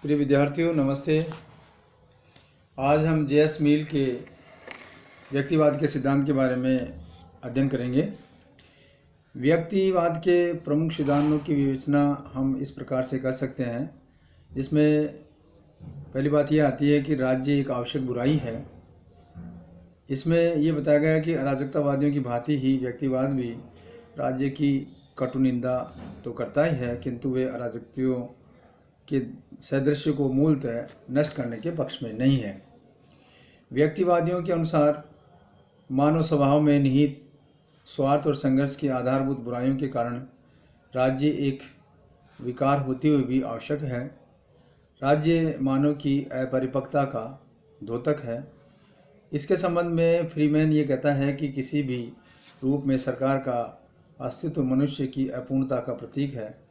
प्रिय विद्यार्थियों नमस्ते। आज हम जेएस मील के व्यक्तिवाद के सिद्धांत के बारे में अध्ययन करेंगे। व्यक्तिवाद के प्रमुख सिद्धांतों की विवेचना हम इस प्रकार से कर सकते हैं, जिसमें पहली बात यह आती है कि राज्य एक आवश्यक बुराई है। इसमें यह बताया गया है कि अराजकतावादियों की भांति ही व्यक्तिवाद भी राज्य की कटु निंदा तो करता ही है, किंतु वे अराजकताओं के सदृश्य को मूलतः नष्ट करने के पक्ष में नहीं है। व्यक्तिवादियों के अनुसार मानव स्वभाव में निहित स्वार्थ और संघर्ष की आधारभूत बुराइयों के कारण राज्य एक विकार होते हुए भी आवश्यक है। राज्य मानव की अपरिपक्वता का द्योतक है। इसके संबंध में फ्रीमैन ये कहता है कि किसी भी रूप में सरकार का अस्तित्व मनुष्य की अपूर्णता का प्रतीक है।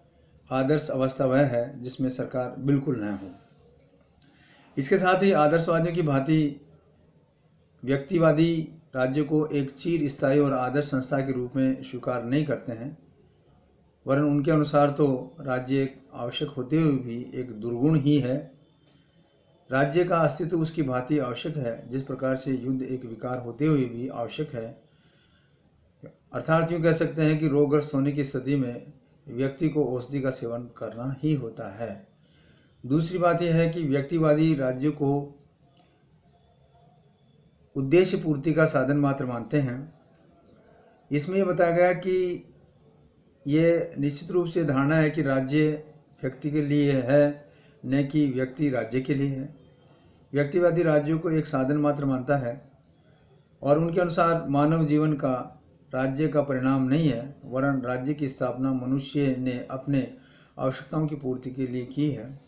आदर्श अवस्था वह है जिसमें सरकार बिल्कुल न हो। इसके साथ ही आदर्शवादियों की भांति व्यक्तिवादी राज्य को एक चिर स्थायी और आदर्श संस्था के रूप में स्वीकार नहीं करते हैं, वरन उनके अनुसार तो राज्य एक आवश्यक होते हुए भी एक दुर्गुण ही है। राज्य का अस्तित्व उसकी भांति आवश्यक है जिस प्रकार से युद्ध एक विकार होते हुए भी आवश्यक है। अर्थात यूँ कह सकते हैं कि रोगग्रस्त होने की स्थिति में व्यक्ति को औषधि का सेवन करना ही होता है। दूसरी बात यह है कि व्यक्तिवादी राज्य को उद्देश्य पूर्ति का साधन मात्र मानते हैं। इसमें यह बताया गया कि ये निश्चित रूप से धारणा है कि राज्य व्यक्ति के लिए है, न कि व्यक्ति राज्य के लिए है। व्यक्तिवादी राज्य को एक साधन मात्र मानता है और उनके अनुसार मानव जीवन का राज्य का परिणाम नहीं है, वरन राज्य की स्थापना मनुष्य ने अपने आवश्यकताओं की पूर्ति के लिए की है।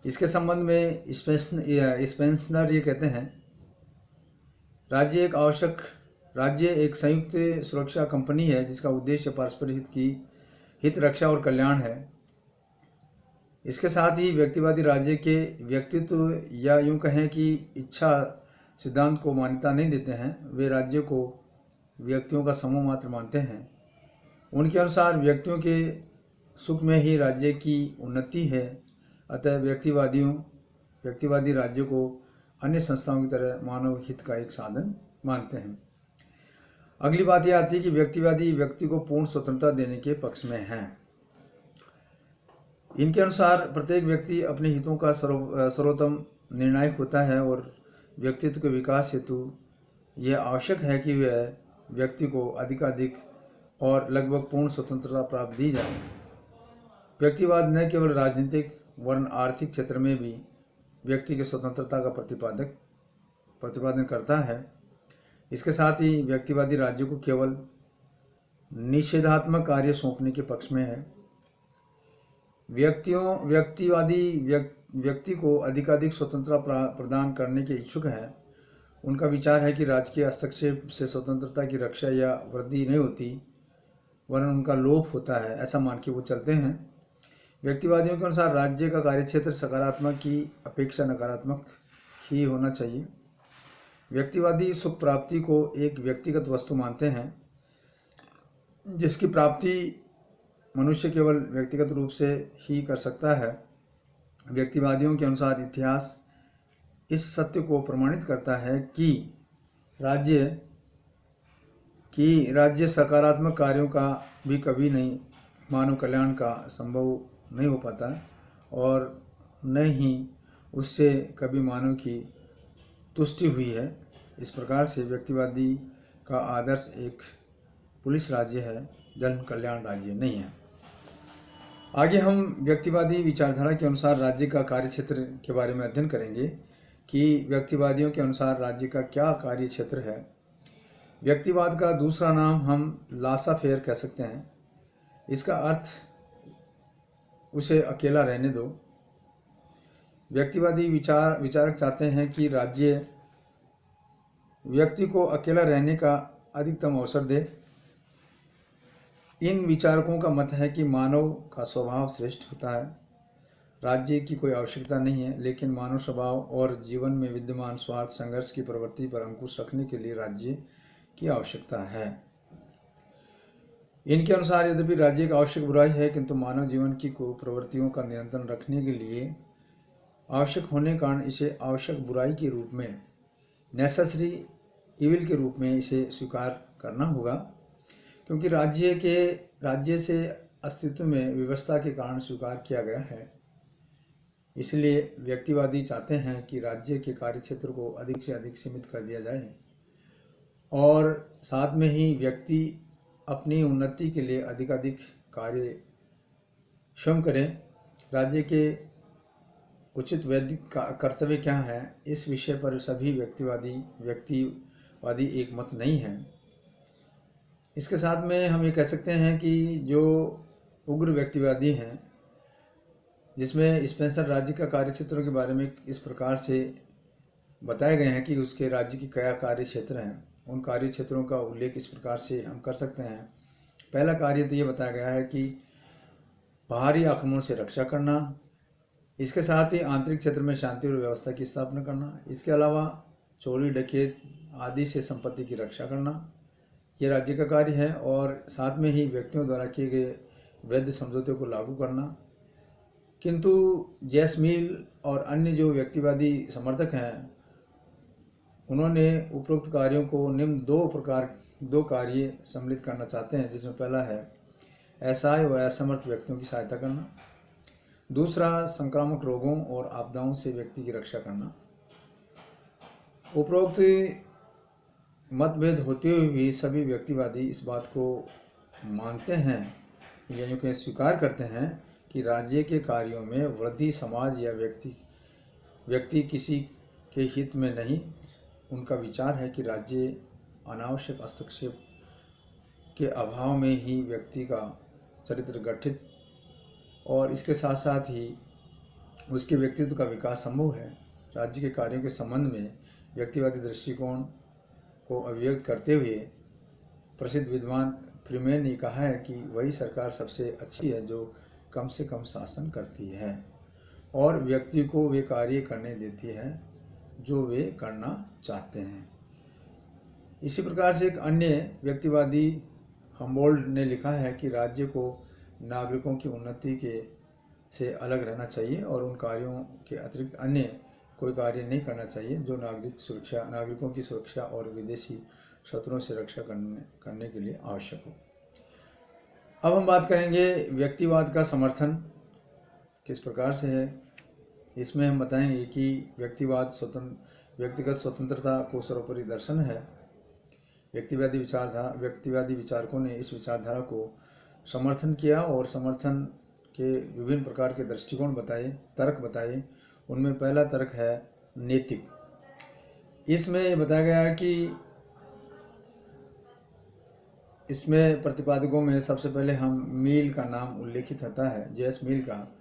इसके संबंध में स्पेंसर ये कहते हैं, राज्य एक संयुक्त सुरक्षा कंपनी है जिसका उद्देश्य पारस्परिक हित की हित रक्षा और कल्याण है। इसके साथ ही व्यक्तिवादी राज्य के व्यक्तित्व या यूँ कहें कि इच्छा सिद्धांत को मान्यता नहीं देते हैं। वे राज्य को व्यक्तियों का समूह मात्र मानते हैं। उनके अनुसार व्यक्तियों के सुख में ही राज्य की उन्नति है। अतः व्यक्तिवादी राज्य को अन्य संस्थाओं की तरह मानव हित का एक साधन मानते हैं। अगली बात यह आती है कि व्यक्तिवादी व्यक्ति को पूर्ण स्वतंत्रता देने के पक्ष में है। इनके अनुसार प्रत्येक व्यक्ति अपने हितों का सर्वोत्तम निर्णायक होता है और व्यक्तित्व के विकास हेतु यह आवश्यक है कि वह व्यक्ति को अधिकाधिक और लगभग पूर्ण स्वतंत्रता प्राप्त दी जाए। व्यक्तिवाद न केवल राजनीतिक वरन आर्थिक क्षेत्र में भी व्यक्ति की स्वतंत्रता का प्रतिपादन करता है। इसके साथ ही व्यक्तिवादी राज्य को केवल निषेधात्मक कार्य सौंपने के पक्ष में है। व्यक्ति को अधिकाधिक स्वतंत्रता प्रदान करने के इच्छुक हैं। उनका विचार है कि राजकीय हस्तक्षेप से स्वतंत्रता की रक्षा या वृद्धि नहीं होती, वरन उनका लोप होता है, ऐसा मान के वो चलते हैं। व्यक्तिवादियों के अनुसार राज्य का कार्यक्षेत्र सकारात्मक की अपेक्षा नकारात्मक ही होना चाहिए। व्यक्तिवादी सुख प्राप्ति को एक व्यक्तिगत वस्तु मानते हैं जिसकी प्राप्ति मनुष्य केवल व्यक्तिगत रूप से ही कर सकता है। व्यक्तिवादियों के अनुसार इतिहास इस सत्य को प्रमाणित करता है कि राज्य सकारात्मक कार्यों का भी कभी नहीं मानव कल्याण का संभव नहीं हो पाता और न ही उससे कभी मानव की तुष्टि हुई है। इस प्रकार से व्यक्तिवादी का आदर्श एक पुलिस राज्य है, जन कल्याण राज्य नहीं है। आगे हम व्यक्तिवादी विचारधारा के अनुसार राज्य का कार्यक्षेत्र के बारे में अध्ययन करेंगे कि व्यक्तिवादियों के अनुसार राज्य का क्या कार्य क्षेत्र है। व्यक्तिवाद का दूसरा नाम हम लासा फेयर कह सकते हैं। इसका अर्थ उसे अकेला रहने दो। व्यक्तिवादी विचारक चाहते हैं कि राज्य व्यक्ति को अकेला रहने का अधिकतम अवसर दे। इन विचारकों का मत है कि मानव का स्वभाव श्रेष्ठ होता है। राज्य की कोई आवश्यकता नहीं है, लेकिन मानव स्वभाव और जीवन में विद्यमान स्वार्थ संघर्ष की प्रवृत्ति पर अंकुश रखने के लिए राज्य की आवश्यकता है। इनके अनुसार यद्यपि राज्य एक आवश्यक बुराई है, किंतु मानव जीवन की प्रवृत्तियों का नियंत्रण रखने के लिए आवश्यक होने के कारण इसे आवश्यक बुराई के रूप में, नेसेसरी इविल के रूप में इसे स्वीकार करना होगा, क्योंकि राज्य से अस्तित्व में व्यवस्था के कारण स्वीकार किया गया है। इसलिए व्यक्तिवादी चाहते हैं कि राज्य के कार्यक्षेत्र को अधिक से अधिक सीमित कर दिया जाए और साथ में ही व्यक्ति अपनी उन्नति के लिए अधिकाधिक कार्य स्वयं करें। राज्य के उचित वैधिक कर्तव्य क्या है, इस विषय पर सभी व्यक्तिवादी एक मत नहीं है। इसके साथ में हम ये कह सकते हैं कि जो उग्र व्यक्तिवादी हैं, जिसमें स्पेंसर राज्य का कार्यक्षेत्रों के बारे में इस प्रकार से बताए गए हैं कि उसके राज्य की क्या कार्य क्षेत्र हैं, उन कार्य क्षेत्रों का उल्लेख इस प्रकार से हम कर सकते हैं। पहला कार्य तो ये बताया गया है कि बाहरी आक्रमण से रक्षा करना, इसके साथ ही आंतरिक क्षेत्र में शांति और व्यवस्था की स्थापना करना, इसके अलावा चोरी डकैत आदि से संपत्ति की रक्षा करना, ये राज्य का कार्य है। और साथ में ही व्यक्तियों द्वारा किए गए वैध समझौते को लागू करना। किंतु जेस मिल और अन्य जो व्यक्तिवादी समर्थक हैं, उन्होंने उपरोक्त कार्यों को निम्न दो कार्य सम्मिलित करना चाहते हैं, जिसमें पहला है असहाय व असमर्थ व्यक्तियों की सहायता करना, दूसरा संक्रामक रोगों और आपदाओं से व्यक्ति की रक्षा करना। उपरोक्त मतभेद होते हुए भी सभी व्यक्तिवादी इस बात को मानते हैं या यूँ कहें स्वीकार करते हैं कि राज्य के कार्यों में वृद्धि समाज या व्यक्ति किसी के हित में नहीं। उनका विचार है कि राज्य अनावश्यक हस्तक्षेप के अभाव में ही व्यक्ति का चरित्र गठित और इसके साथ साथ ही उसके व्यक्तित्व का विकास संभव है। राज्य के कार्यों के संबंध में व्यक्तिवादी दृष्टिकोण को अभिव्यक्त करते हुए प्रसिद्ध विद्वान फ्रीमेन ने कहा है कि वही सरकार सबसे अच्छी है जो कम से कम शासन करती है और व्यक्ति को वे कार्य करने देती है जो वे करना चाहते हैं। इसी प्रकार से एक अन्य व्यक्तिवादी हम्बोल्ट ने लिखा है कि राज्य को नागरिकों की उन्नति से अलग रहना चाहिए और उन कार्यों के अतिरिक्त अन्य कोई कार्य नहीं करना चाहिए जो नागरिकों की सुरक्षा और विदेशी शत्रुओं से रक्षा करने के लिए आवश्यक हो। अब हम बात करेंगे व्यक्तिवाद का समर्थन किस प्रकार से है। इसमें हम बताएंगे कि व्यक्तिगत स्वतंत्रता को सर्वोपरि दर्शन है। व्यक्तिवादी विचारकों ने इस विचारधारा को समर्थन किया और समर्थन के विभिन्न प्रकार के दृष्टिकोण तर्क बताए। उनमें पहला तर्क है नैतिक। इसमें ये बताया गया है कि इसमें प्रतिपादकों में सबसे पहले हम मील का नाम उल्लेखित होता है, जेस मील का।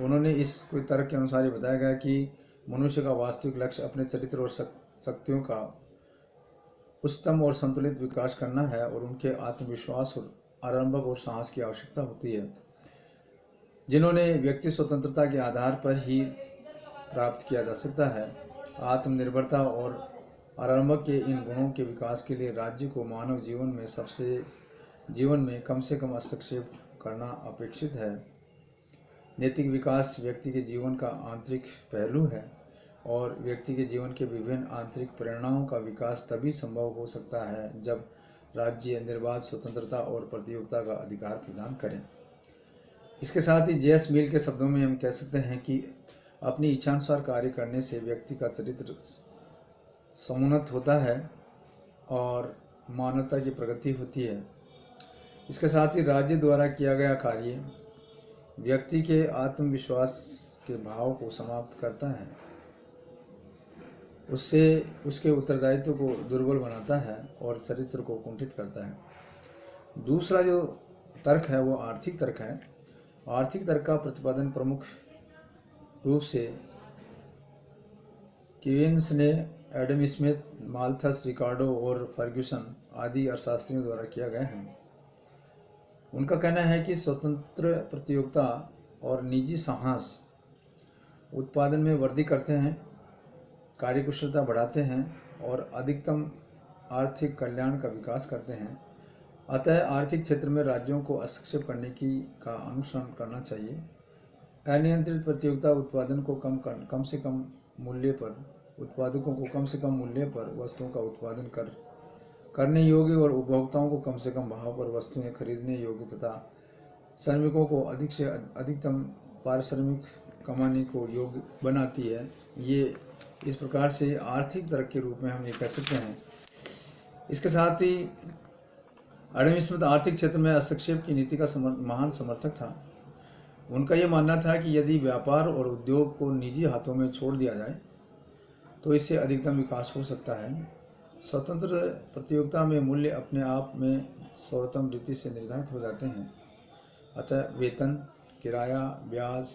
उन्होंने इस कोई तर्क के अनुसार ये बताया गया कि मनुष्य का वास्तविक लक्ष्य अपने चरित्र और शक्तियों का उच्चतम और संतुलित विकास करना है और उनके आत्मविश्वास और आरंभक और साहस की आवश्यकता होती है, जिन्होंने व्यक्ति स्वतंत्रता के आधार पर ही प्राप्त किया जा सकता है। आत्मनिर्भरता और आरंभक के इन गुणों के विकास के लिए राज्य को मानव जीवन में कम से कम हस्तक्षेप करना अपेक्षित है। नैतिक विकास व्यक्ति के जीवन का आंतरिक पहलू है और व्यक्ति के जीवन के विभिन्न आंतरिक प्रेरणाओं का विकास तभी संभव हो सकता है जब राज्य निर्बाध स्वतंत्रता और प्रतियोगिता का अधिकार प्रदान करें। इसके साथ ही जेस मिल के शब्दों में हम कह सकते हैं कि अपनी इच्छानुसार कार्य करने से व्यक्ति का चरित्र समुन्नत होता है और मानवता की प्रगति होती है। इसके साथ ही राज्य द्वारा किया गया कार्य व्यक्ति के आत्मविश्वास के भाव को समाप्त करता है, उससे उसके उत्तरदायित्व को दुर्बल बनाता है और चरित्र को कुंठित करता है। दूसरा जो तर्क है वो आर्थिक तर्क है। आर्थिक तर्क का प्रतिपादन प्रमुख रूप से कीवेंस ने एडम स्मिथ, माल्थस, रिकार्डो और फर्ग्यूसन आदि अर्थशास्त्रियों द्वारा किया गया है। उनका कहना है कि स्वतंत्र प्रतियोगिता और निजी साहस उत्पादन में वृद्धि करते हैं, कार्यकुशलता बढ़ाते हैं और अधिकतम आर्थिक कल्याण का विकास करते हैं। अतः आर्थिक क्षेत्र में राज्यों को हस्तक्षेप करने का अनुसरण करना चाहिए। अनियंत्रित प्रतियोगिता उत्पादन को कम से कम मूल्य पर उत्पादकों को कम से कम मूल्य पर वस्तुओं का उत्पादन करने योग्य और उपभोक्ताओं को कम से कम भाव पर वस्तुएं खरीदने योग्य तथा श्रमिकों को अधिक से अधिकतम पारिश्रमिक कमाने को योग्य बनाती है। ये इस प्रकार से आर्थिक तर्क के रूप में हम ये कह सकते हैं। इसके साथ ही एडम स्मिथ आर्थिक क्षेत्र में हस्तक्षेप की नीति का महान समर्थक था। उनका ये मानना था कि यदि व्यापार और उद्योग को निजी हाथों में छोड़ दिया जाए तो इससे अधिकतम विकास हो सकता है। स्वतंत्र प्रतियोगिता में मूल्य अपने आप में सर्वोत्तम रीति से निर्धारित हो जाते हैं। अतः वेतन, किराया, ब्याज,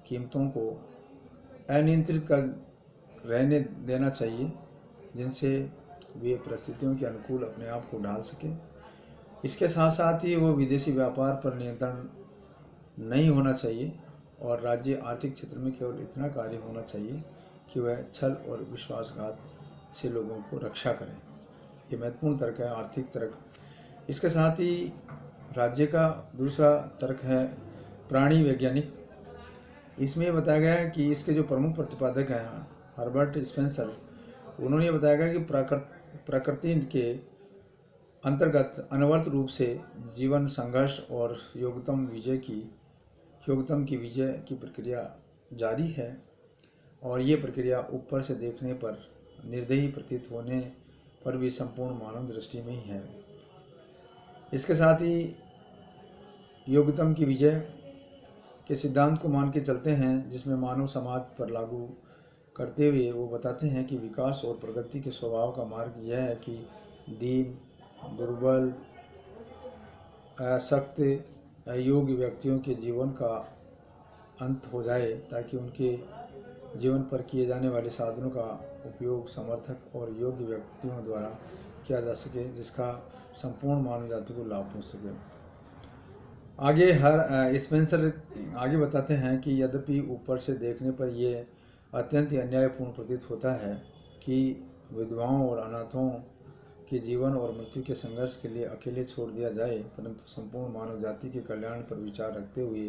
कीमतों को अनियंत्रित कर रहने देना चाहिए, जिनसे वे परिस्थितियों के अनुकूल अपने आप को ढाल सकें। इसके साथ साथ ही वो विदेशी व्यापार पर नियंत्रण नहीं होना चाहिए और राज्य आर्थिक क्षेत्र में केवल इतना कार्य होना चाहिए कि वह छल और विश्वासघात से लोगों को रक्षा करें। ये महत्वपूर्ण तर्क है, आर्थिक तर्क। इसके साथ ही राज्य का दूसरा तर्क है प्राणी वैज्ञानिक। इसमें यह बताया गया है कि इसके जो प्रमुख प्रतिपादक हैं हर्बर्ट स्पेंसर, उन्होंने ये बताया गया कि प्रकृति के अंतर्गत अनवरत रूप से जीवन संघर्ष और योग्यतम की विजय की प्रक्रिया जारी है और ये प्रक्रिया ऊपर से देखने पर निर्दयी प्रतीत होने पर भी संपूर्ण मानव दृष्टि में ही है। इसके साथ ही योग्यतम की विजय के सिद्धांत को मान के चलते हैं, जिसमें मानव समाज पर लागू करते हुए वो बताते हैं कि विकास और प्रगति के स्वभाव का मार्ग यह है कि दीन, दुर्बल, असक्त, अयोग्य व्यक्तियों के जीवन का अंत हो जाए ताकि उनके जीवन पर किए जाने वाले साधनों का उपयोग समर्थक और योग्य व्यक्तियों द्वारा किया जा सके, जिसका संपूर्ण मानव जाति को लाभ पहुँच सके। आगे स्पेंसर आगे बताते हैं कि यद्यपि ऊपर से देखने पर यह अत्यंत अन्यायपूर्ण प्रतीत होता है कि विधवाओं और अनाथों के जीवन और मृत्यु के संघर्ष के लिए अकेले छोड़ दिया जाए, परंतु संपूर्ण मानव जाति के कल्याण पर विचार रखते हुए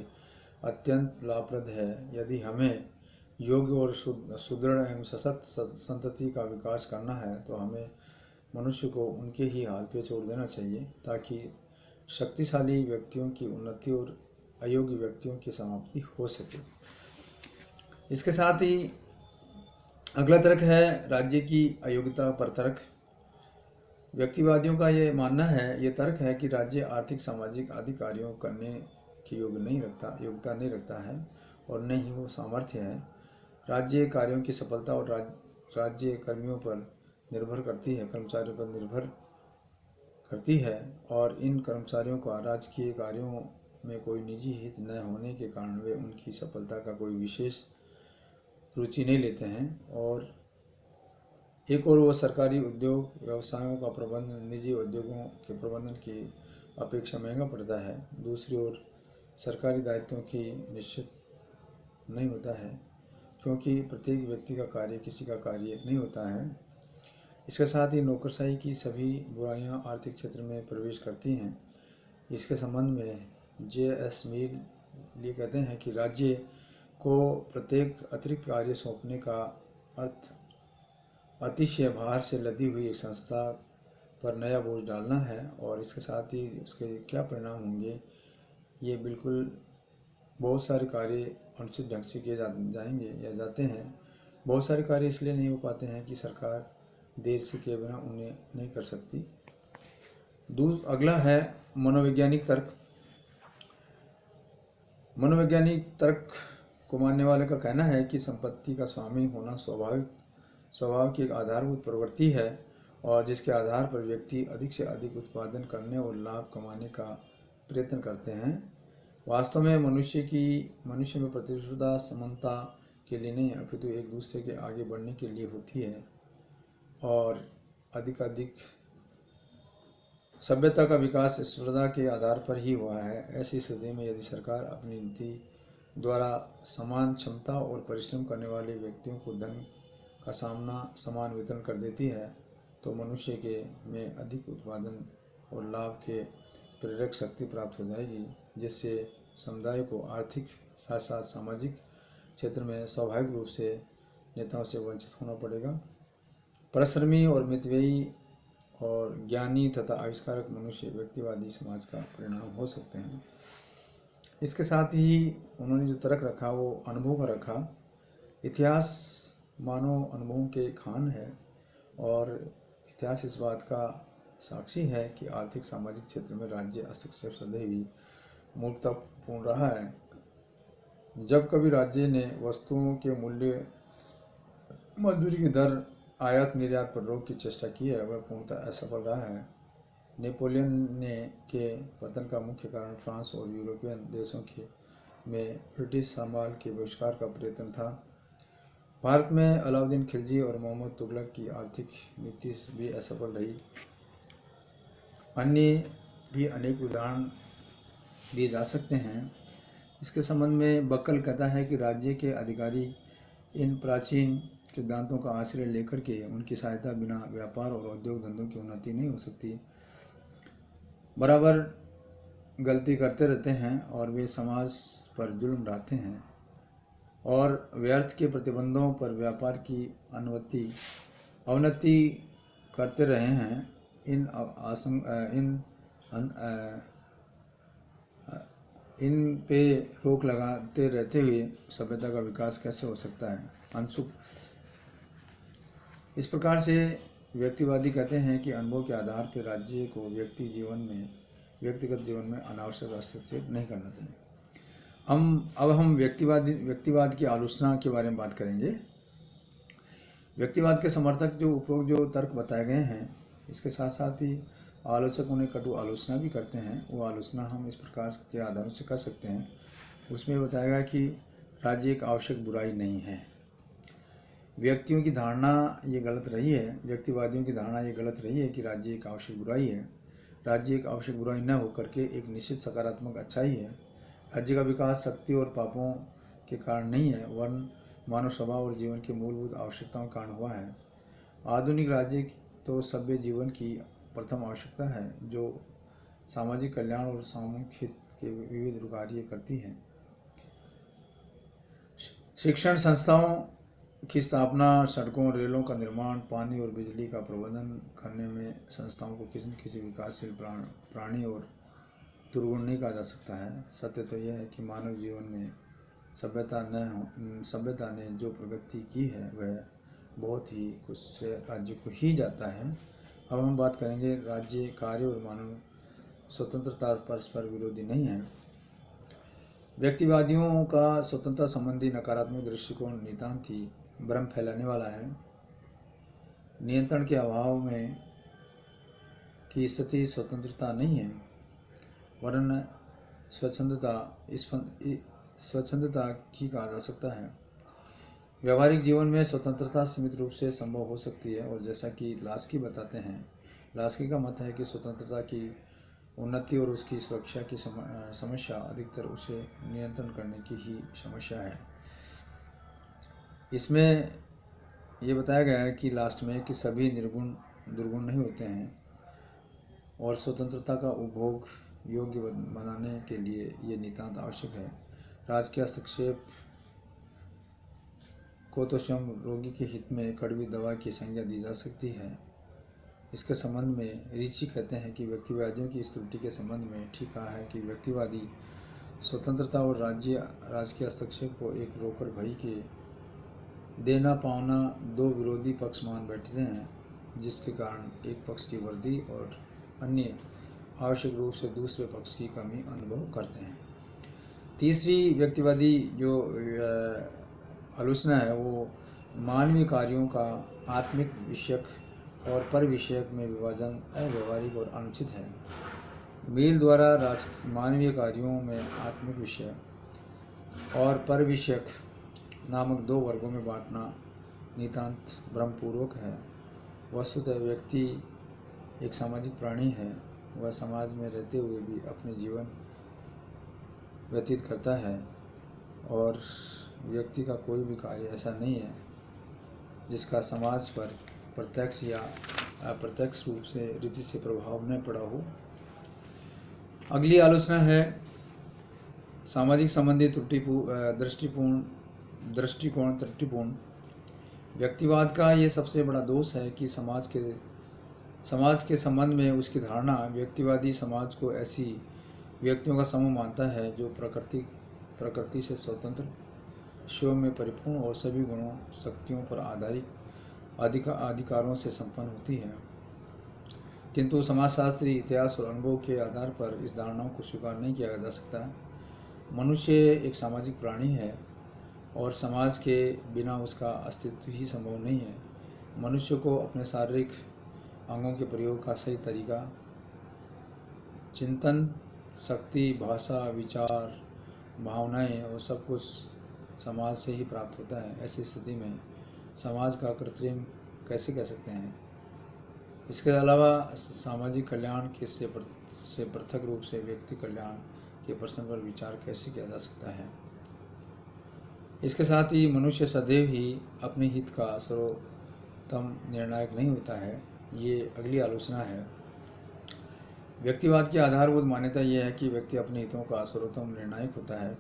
अत्यंत लाभप्रद है। यदि हमें योग्य और सुदृढ़ एवं सशक्त संतति का विकास करना है तो हमें मनुष्य को उनके ही हाल पे छोड़ देना चाहिए ताकि शक्तिशाली व्यक्तियों की उन्नति और अयोग्य व्यक्तियों की समाप्ति हो सके। इसके साथ ही अगला तर्क है राज्य की अयोग्यता पर तर्क। व्यक्तिवादियों का ये मानना है, ये तर्क है कि राज्य आर्थिक सामाजिक आदि कार्यों करने की योग्यता नहीं रखता है और न ही वो सामर्थ्य है। राज्य कार्यों की सफलता और राज्य कर्मियों पर निर्भर करती है, कर्मचारियों पर निर्भर करती है और इन कर्मचारियों का राजकीय कार्यों में कोई निजी हित न होने के कारण वे उनकी सफलता का कोई विशेष रुचि नहीं लेते हैं। और एक और वो सरकारी उद्योग व्यवसायों का प्रबंधन निजी उद्योगों के प्रबंधन की अपेक्षा महंगा पड़ता है। दूसरी ओर सरकारी दायित्वों की निश्चित नहीं होता है, क्योंकि प्रत्येक व्यक्ति का कार्य किसी का कार्य नहीं होता है। इसके साथ ही नौकरशाही की सभी बुराइयां आर्थिक क्षेत्र में प्रवेश करती हैं। इसके संबंध में J.S. मिल ये कहते हैं कि राज्य को प्रत्येक अतिरिक्त कार्य सौंपने का अर्थ अतिशय भार से लदी हुई एक संस्था पर नया बोझ डालना है और इसके साथ ही उसके क्या परिणाम होंगे, ये बिल्कुल बहुत सारे कार्य अनुचित ढंग से किए जाएंगे या जाते हैं। बहुत सारे कार्य इसलिए नहीं हो पाते हैं कि सरकार देर से किए बिना उन्हें नहीं कर सकती। अगला है मनोवैज्ञानिक तर्क। मनोवैज्ञानिक तर्क को मानने वाले का कहना है कि संपत्ति का स्वामी होना स्वभाव की एक आधारभूत प्रवृत्ति है और जिसके आधार पर व्यक्ति अधिक से अधिक उत्पादन करने और लाभ कमाने का प्रयत्न करते हैं। वास्तव में मनुष्य में प्रतिस्पर्धा समानता के लिए नहीं अपितु एक दूसरे के आगे बढ़ने के लिए होती है और अधिक सभ्यता का विकास स्पर्धा के आधार पर ही हुआ है। ऐसी स्थिति में यदि सरकार अपनी नीति द्वारा समान क्षमता और परिश्रम करने वाले व्यक्तियों को धन का समान वितरण कर देती है तो मनुष्य में अधिक उत्पादन और लाभ के प्रेरक शक्ति प्राप्त हो जाएगी, जिससे समुदाय को आर्थिक साथ साथ सामाजिक क्षेत्र में स्वाभाविक रूप से नेताओं से वंचित होना पड़ेगा। परिश्रमी और मितव्ययी और ज्ञानी तथा आविष्कारक मनुष्य व्यक्तिवादी समाज का परिणाम हो सकते हैं। इसके साथ ही उन्होंने जो तर्क रखा वो अनुभव का रखा। इतिहास मानव अनुभवों के खान है और इतिहास इस बात का साक्षी है कि आर्थिक सामाजिक क्षेत्र में राज्य हस्तक्षेप सदैव ही मूर्खतापूर्ण रहा है। जब कभी राज्य ने वस्तुओं के मूल्य, मजदूरी की दर, आयात निर्यात पर रोक की चेष्टा की है, वह पूर्णतः असफल रहा है। नेपोलियन के पतन का मुख्य कारण फ्रांस और यूरोपियन देशों में ब्रिटिश साम्राज्य के बहिष्कार का प्रयत्न था। भारत में अलाउद्दीन खिलजी और मोहम्मद तुगलक की आर्थिक नीति भी असफल रही। अन्य भी अनेक उदाहरण दिए जा सकते हैं। इसके संबंध में बक्कल कहता है कि राज्य के अधिकारी इन प्राचीन सिद्धांतों का आश्रय लेकर के उनकी सहायता बिना व्यापार और उद्योग धंधों की उन्नति नहीं हो सकती। बराबर गलती करते रहते हैं और वे समाज पर जुल्म ढाते हैं और व्यर्थ के प्रतिबंधों पर व्यापार की अवनति करते रहे हैं। इन पे रोक लगाते रहते हुए सभ्यता का विकास कैसे हो सकता है? अनसुख। इस प्रकार से व्यक्तिवादी कहते हैं कि अनुभव के आधार पर राज्य को व्यक्तिगत जीवन में अनावश्यक हस्तक्षेप नहीं करना चाहिए। हम व्यक्तिवाद की आलोचना के बारे में बात करेंगे। व्यक्तिवाद के समर्थक जो उपरोक्त जो तर्क बताए गए हैं, इसके साथ साथ ही आलोचक उन्हें कटु आलोचना भी करते हैं। वो आलोचना हम इस प्रकार के आधारों से कर सकते हैं। उसमें बताया गया कि राज्य एक आवश्यक बुराई नहीं है। व्यक्तियों की धारणा ये गलत रही है, व्यक्तिवादियों की धारणा ये गलत रही है कि राज्य एक आवश्यक बुराई है। राज्य एक आवश्यक बुराई न होकर के एक निश्चित सकारात्मक अच्छाई है। राज्य का विकास शक्ति और पापों के कारण नहीं है, वरन मानव स्वभाव और जीवन की मूलभूत आवश्यकताओं के कारण हुआ है। आधुनिक राज्य तो सभ्य जीवन की प्रथम आवश्यकता है, जो सामाजिक कल्याण और सामूहिक हित के विविध कार्य करती है। शिक्षण संस्थाओं की स्थापना, सड़कों, रेलों का निर्माण, पानी और बिजली का प्रबंधन करने में संस्थाओं को किसी न किसी विकासशील प्राणी और दुर्गुण नहीं कहा जा सकता है। सत्य तो यह है कि मानव जीवन में सभ्यता ने जो प्रगति की है वह बहुत ही कुछ से राज्य को ही जाता है। अब हम बात करेंगे राज्य कार्य और मानव स्वतंत्रता परस्पर विरोधी नहीं है। व्यक्तिवादियों का स्वतंत्रता संबंधी नकारात्मक दृष्टिकोण नितांत ही भ्रम फैलाने वाला है। नियंत्रण के अभाव में की स्थिति स्वतंत्रता नहीं है, वरन स्वच्छंदता की कहा जा सकता है। व्यवहारिक जीवन में स्वतंत्रता सीमित रूप से संभव हो सकती है और जैसा कि लास्की बताते हैं, लास्की का मत है कि स्वतंत्रता की उन्नति और उसकी सुरक्षा की समस्या अधिकतर उसे नियंत्रण करने की ही समस्या है। इसमें ये बताया गया है कि लास्ट में कि सभी निर्गुण दुर्गुण नहीं होते हैं और स्वतंत्रता का उपभोग योग्य बनाने के लिए ये नितांत आवश्यक है। राजकीय हस्तक्षेप को तो स्वयं रोगी के हित में कड़वी दवा की संज्ञा दी जा सकती है। इसके संबंध में रिची कहते हैं कि व्यक्तिवादियों की इस त्रुटि के संबंध में ठीक कहा है कि व्यक्तिवादी स्वतंत्रता और राजकीय हस्तक्षेप को एक रोकड़ भई के देना पावना दो विरोधी पक्ष मान बैठते हैं, जिसके कारण एक पक्ष की वृद्धि और अन्य आवश्यक रूप से दूसरे पक्ष की कमी अनुभव करते हैं। तीसरी व्यक्तिवादी जो आलोचना है वो मानवीय कार्यों का आत्मिक विषयक और पर विषयक में विभाजन अव्यवहारिक और अनुचित है। मील द्वारा मानवीय कार्यों में आत्मिक विषय और पर विषयक नामक दो वर्गों में बांटना नितांत भ्रमपूर्वक है। वस्तुतः व्यक्ति एक सामाजिक प्राणी है, वह समाज में रहते हुए भी अपने जीवन व्यतीत करता है और व्यक्ति का कोई भी कार्य ऐसा नहीं है जिसका समाज पर प्रत्यक्ष या अप्रत्यक्ष रूप से रीति से प्रभाव न पड़ा हो। अगली आलोचना है सामाजिक संबंधी दृष्टिकोण त्रुटिपूर्ण व्यक्तिवाद का ये सबसे बड़ा दोष है कि समाज के संबंध में उसकी धारणा व्यक्तिवादी समाज को ऐसी व्यक्तियों का समूह मानता है जो प्रकृति से स्वतंत्र, शिव में परिपूर्ण और सभी गुणों शक्तियों पर आधारित अधिकारों से संपन्न होती है। किंतु समाजशास्त्री इतिहास और अनुभव के आधार पर इस धारणाओं को स्वीकार नहीं किया जा सकता। मनुष्य एक सामाजिक प्राणी है और समाज के बिना उसका अस्तित्व ही संभव नहीं है। मनुष्य को अपने शारीरिक अंगों के प्रयोग का सही तरीका, चिंतन शक्ति, भाषा, विचार, भावनाएं और सब कुछ समाज से ही प्राप्त होता है। ऐसी स्थिति में समाज का कृत्रिम कैसे कह सकते हैं। इसके अलावा सामाजिक कल्याण से पृथक रूप से व्यक्ति कल्याण के प्रश्न पर विचार कैसे किया जा सकता है। इसके साथ ही मनुष्य सदैव ही अपने हित का सर्वोत्तम निर्णायक नहीं होता है। ये अगली आलोचना है। व्यक्तिवाद की आधारभूत मान्यता यह है कि व्यक्ति अपने हितों का सर्वोत्तम निर्णायक होता है।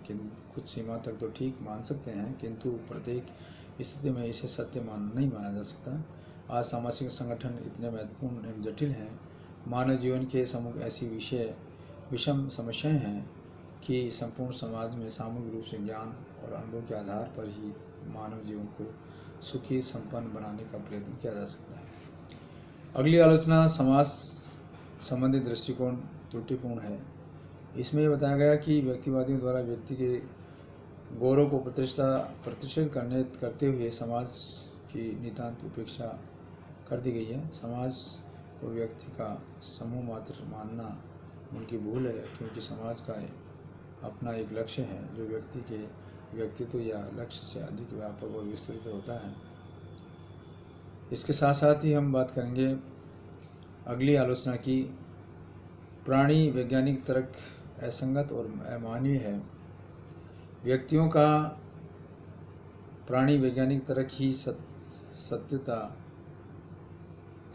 कुछ सीमा तक तो ठीक मान सकते हैं, किंतु प्रत्येक स्थिति में इसे सत्य नहीं माना जा सकता। आज सामाजिक संगठन इतने महत्वपूर्ण एवं जटिल हैं, मानव जीवन के सम्मुख ऐसी विषम समस्याएं हैं कि संपूर्ण समाज में सामूहिक रूप से ज्ञान और अनुभव के आधार पर ही मानव जीवन को सुखी संपन्न बनाने का प्रयत्न किया जा सकता है। अगली आलोचना समाज संबंधी दृष्टिकोण त्रुटिपूर्ण है। इसमें यह बताया गया कि व्यक्तिवादियों द्वारा व्यक्ति के गौरव को प्रतिष्ठित करते हुए समाज की नितांत उपेक्षा कर दी गई है। समाज को व्यक्ति का समूह मात्र मानना उनकी भूल है, क्योंकि समाज का अपना एक लक्ष्य है जो व्यक्ति के व्यक्तित्व या लक्ष्य से अधिक व्यापक और विस्तृत होता है। इसके साथ साथ ही हम बात करेंगे अगली आलोचना की। प्राणी वैज्ञानिक तर्क असंगत और अमानवीय है। व्यक्तियों का प्राणी वैज्ञानिक तर्क ही सत्यता,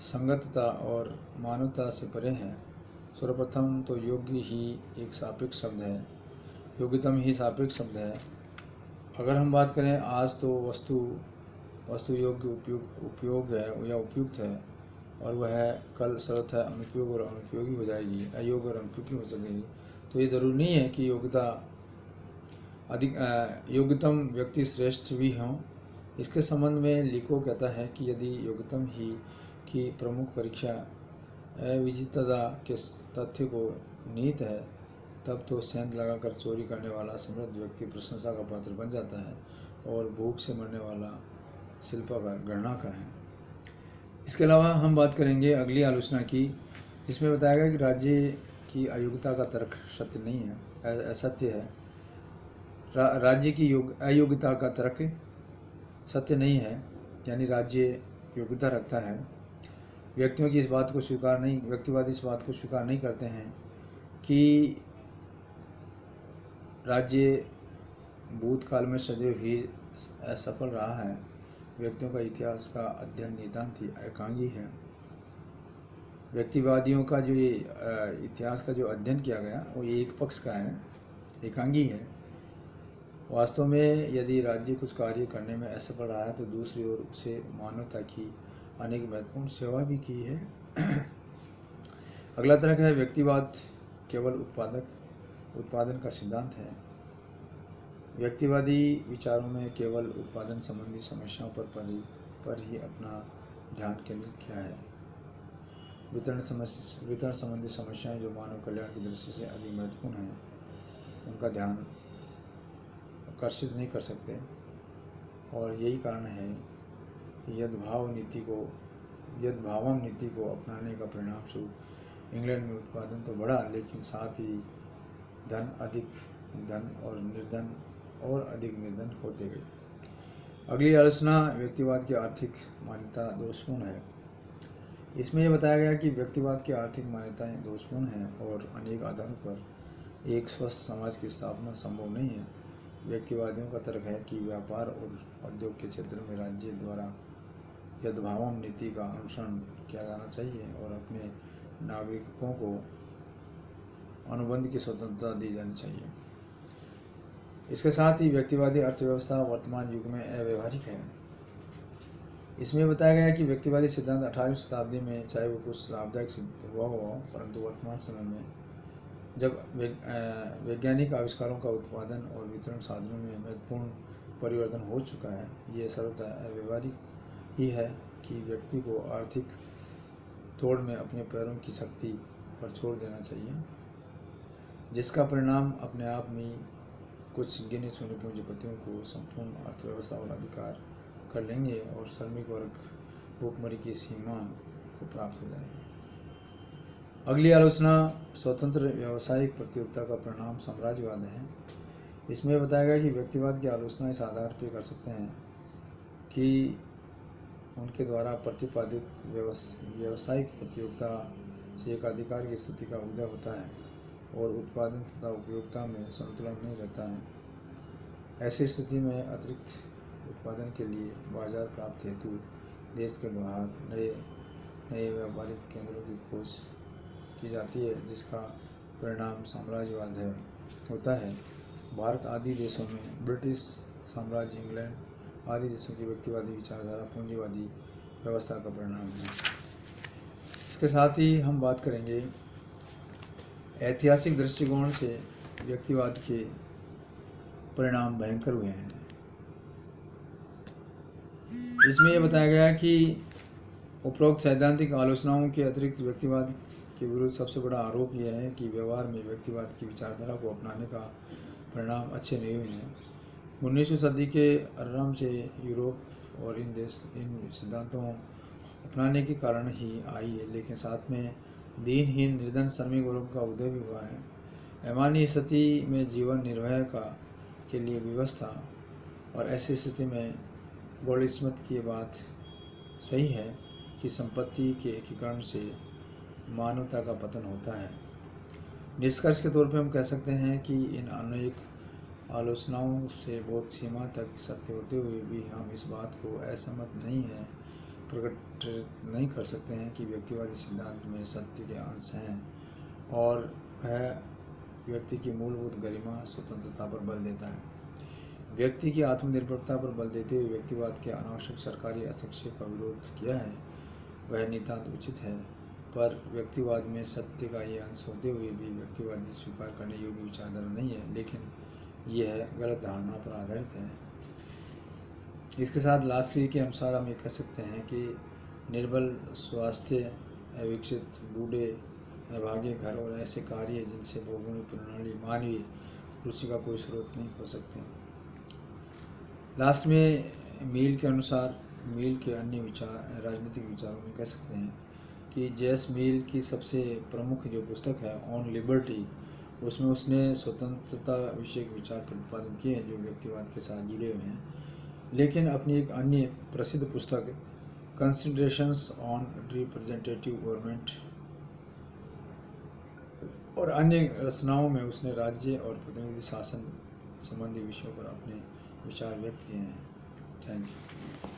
संगतता और मानवता से परे है। सर्वप्रथम तो योग्य ही एक सापेक्ष शब्द है, योग्यतम ही सापेक्ष शब्द है। अगर हम बात करें आज तो वस्तु योग्य उपयोग है या उपयुक्त है, और वह कल सर्वथा अनुपयोग और अनुपयोगी हो जाएगी, अयोग्य और अनुपयोगी हो सकेगी। तो ये जरूरी नहीं है कि योग्यतम व्यक्ति श्रेष्ठ भी हों। इसके संबंध में लिको कहता है कि यदि योग्यतम ही की प्रमुख परीक्षा अविजितता के तथ्य को निहित है, तब तो सेंध लगाकर चोरी करने वाला समृद्ध व्यक्ति प्रशंसा का पात्र बन जाता है और भूख से मरने वाला शिल्पकार घृणा का है। इसके अलावा हम बात करेंगे अगली आलोचना की। इसमें बताया गया कि राज्य की अयोग्यता का तर्क सत्य नहीं है, असत्य है। राज्य की अयोग्यता का तर्क सत्य नहीं है, यानी राज्य योग्यता रखता है। व्यक्तिवादी इस बात को स्वीकार नहीं करते हैं कि राज्य भूतकाल में सदैव ही असफल रहा है। व्यक्तियों का इतिहास का अध्ययन नितांत ही एकांगी है। व्यक्तिवादियों का जो ये इतिहास का जो अध्ययन किया गया वो एक पक्ष का है, एकांगी है। वास्तव में यदि राज्य कुछ कार्य करने में असफल रहा है तो दूसरी ओर उसे मानवता की अनेक महत्वपूर्ण सेवा भी की है। अगला तर्क है व्यक्तिवाद केवल उत्पादन का सिद्धांत है। व्यक्तिवादी विचारों में केवल उत्पादन संबंधी समस्याओं पर ही अपना ध्यान केंद्रित किया है। वितरण संबंधी समस्याएं जो मानव कल्याण की दृष्टि से अधिक महत्वपूर्ण हैं, उनका ध्यान आकर्षित नहीं कर सकते। और यही कारण है कि यद्भावम नीति को अपनाने का परिणाम स्वरूप इंग्लैंड में उत्पादन तो बढ़ा, लेकिन साथ ही निर्धन और अधिक निर्धन होते गए। अगली आलोचना व्यक्तिवाद की आर्थिक मान्यता दोषपूर्ण है। इसमें यह बताया गया कि व्यक्तिवाद की आर्थिक मान्यताएं दोषपूर्ण हैं और अनेक आधारों पर एक स्वस्थ समाज की स्थापना संभव नहीं है। व्यक्तिवादियों का तर्क है कि व्यापार और उद्योग के क्षेत्र में राज्य द्वारा यद्भावम नीति का अनुसरण किया जाना चाहिए और अपने नागरिकों को अनुबंध की स्वतंत्रता दी जानी चाहिए। इसके साथ ही व्यक्तिवादी अर्थव्यवस्था वर्तमान युग में अव्यवहारिक है। इसमें बताया गया है कि व्यक्तिवादी सिद्धांत 18वीं शताब्दी में चाहे वो कुछ लाभदायक सिद्ध हुआ हो, परंतु वर्तमान समय में जब वैज्ञानिक आविष्कारों का उत्पादन और वितरण साधनों में महत्वपूर्ण परिवर्तन हो चुका है, ये सर्वथा अव्यवहारिक ही है कि व्यक्ति को आर्थिक तोड़ में अपने पैरों की शक्ति पर छोड़ देना चाहिए, जिसका परिणाम अपने आप में कुछ गिने चुने पूंजीपतियों को संपूर्ण अर्थव्यवस्था और अधिकार कर लेंगे और श्रमिक वर्ग भूखमरी की सीमा को प्राप्त हो जाएगी। अगली आलोचना स्वतंत्र व्यावसायिक प्रतियोगिता का परिणाम साम्राज्यवाद है। इसमें बताया गया कि व्यक्तिवाद की आलोचना इस आधार पर कर सकते हैं कि उनके द्वारा प्रतिपादित व्यावसायिक प्रतियोगिता से एक अधिकार की स्थिति का उदय होता है और उत्पादन तथा उपयोगिता में संतुलन नहीं रहता है। ऐसी स्थिति में अतिरिक्त उत्पादन के लिए बाजार प्राप्त हेतु देश के बाहर नए व्यापारिक केंद्रों की खोज की जाती है, जिसका परिणाम साम्राज्यवाद होता है। भारत आदि देशों में ब्रिटिश साम्राज्य, इंग्लैंड आदि देशों की व्यक्तिवादी विचारधारा पूंजीवादी व्यवस्था का परिणाम है। इसके साथ ही हम बात करेंगे ऐतिहासिक दृष्टिकोण से व्यक्तिवाद के परिणाम भयंकर हुए हैं। इसमें यह बताया गया है कि उपरोक्त सैद्धांतिक आलोचनाओं के अतिरिक्त व्यक्तिवाद के विरुद्ध सबसे बड़ा आरोप यह है कि व्यवहार में व्यक्तिवाद की विचारधारा को अपनाने का परिणाम अच्छे नहीं हुए हैं। 19वीं सदी के आरंभ से यूरोप और इन सिद्धांतों अपनाने के कारण ही आई है, लेकिन साथ में दीनहीन निर्धन श्रमिक वर्ग का उदय भी हुआ है। अमान्य स्थिति में जीवन निर्वाह के लिए व्यवस्था, और ऐसी स्थिति में गोल्डस्मिथ की बात सही है कि संपत्ति के एकीकरण से मानवता का पतन होता है। निष्कर्ष के तौर पर हम कह सकते हैं कि इन अनेक आलोचनाओं से बहुत सीमा तक सत्य होते हुए भी हम इस बात को असहमत प्रकट नहीं कर सकते हैं कि व्यक्तिवादी सिद्धांत में सत्य के अंश हैं और वह व्यक्ति की मूलभूत गरिमा स्वतंत्रता पर बल देता है। व्यक्ति की आत्मनिर्भरता पर बल देते हुए व्यक्तिवाद के अनावश्यक सरकारी हस्तक्षेप का विरोध किया है, वह नितांत उचित है, पर व्यक्तिवाद में सत्य का ये अंश होते हुए भी व्यक्तिवादी स्वीकार करने योग्य विचारधारा नहीं है, लेकिन यह गलत धारणा पर आधारित है। इसके साथ लास्ट के अनुसार हम ये कह सकते हैं कि निर्बल, स्वास्थ्य, अविकसित, बूढ़े, अभागे घर और ऐसे कार्य जिनसे भौगोलिक प्रणाली मानवीय रुचि का कोई स्रोत नहीं हो सकते। लास्ट में मील के अनुसार, मील के अन्य विचार राजनीतिक विचारों में कह सकते हैं कि जेस मील की सबसे प्रमुख जो पुस्तक है ऑन लिबर्टी, उसमें उसने स्वतंत्रता विषयक विचार प्रतिपादन किए हैं जो व्यक्तिवाद के साथ जुड़े हुए हैं। लेकिन अपनी एक अन्य प्रसिद्ध पुस्तक कंसिडरेशंस ऑन रिप्रेजेंटेटिव गवर्नमेंट और अन्य रचनाओं में उसने राज्य और प्रतिनिधि शासन संबंधी विषयों पर अपने विचार व्यक्त किए हैं। Thank you.